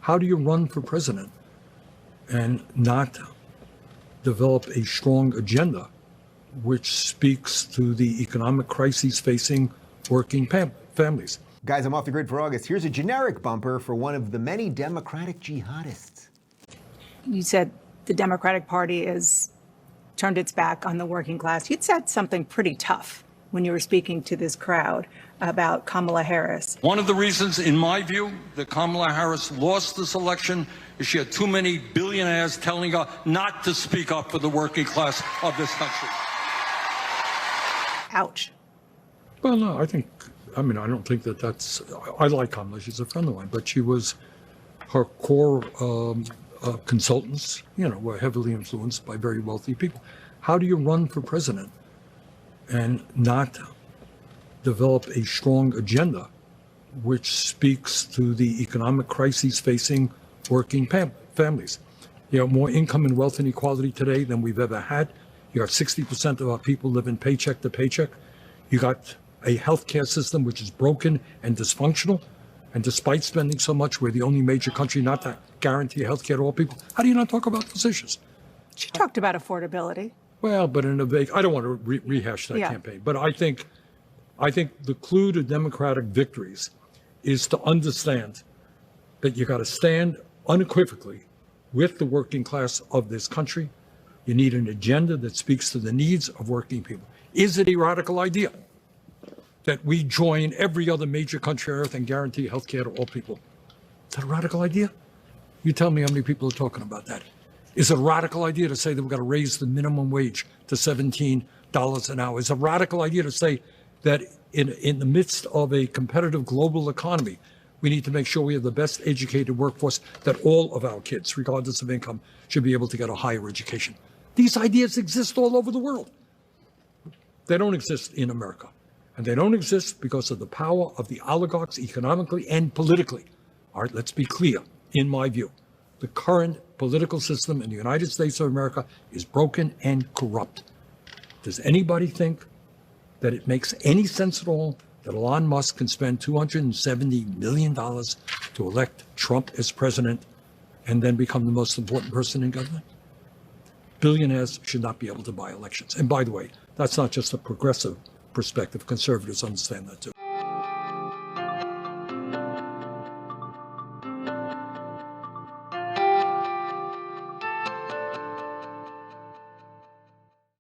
How do you run for president and not develop a strong agenda which speaks to the economic crises facing working families? Guys, I'm off the grid for August. Here's a generic bumper for one of the many Democratic jihadists. You said the Democratic Party has turned its back on the working class. You'd said something pretty tough when you were speaking to this crowd about Kamala Harris. One of the reasons, in my view, that Kamala Harris lost this election is she had too many billionaires telling her not to speak up for the working class of this country. Ouch. Well, no, I don't think that's, I like Kamala, she's a friend of mine, but her core consultants, were heavily influenced by very wealthy people. How do you run for president and not develop a strong agenda which speaks to the economic crises facing working families? You have more income and wealth inequality today than we've ever had. You have 60% of our people living paycheck to paycheck. You got a healthcare system which is broken and dysfunctional. And despite spending so much, we're the only major country not to guarantee healthcare to all people. How do you not talk about those issues? She talked about affordability. Well, but in a vague, I don't want to rehash that campaign, but I think the clue to Democratic victories is to understand that you got to stand unequivocally with the working class of this country. You need an agenda that speaks to the needs of working people. Is it a radical idea that we join every other major country on earth and guarantee health care to all people? Is that a radical idea? You tell me how many people are talking about that. Is it a radical idea to say that we've got to raise the minimum wage to $17 an hour? Is it a radical idea to say that in the midst of a competitive global economy, we need to make sure we have the best educated workforce, that all of our kids, regardless of income, should be able to get a higher education? These ideas exist all over the world. They don't exist in America. And they don't exist because of the power of the oligarchs economically and politically. All right, let's be clear. In my view, the current political system in the United States of America is broken and corrupt. Does anybody think that it makes any sense at all that Elon Musk can spend $270 million to elect Trump as president and then become the most important person in government? Billionaires should not be able to buy elections. And by the way, that's not just a progressive perspective. Conservatives understand that too.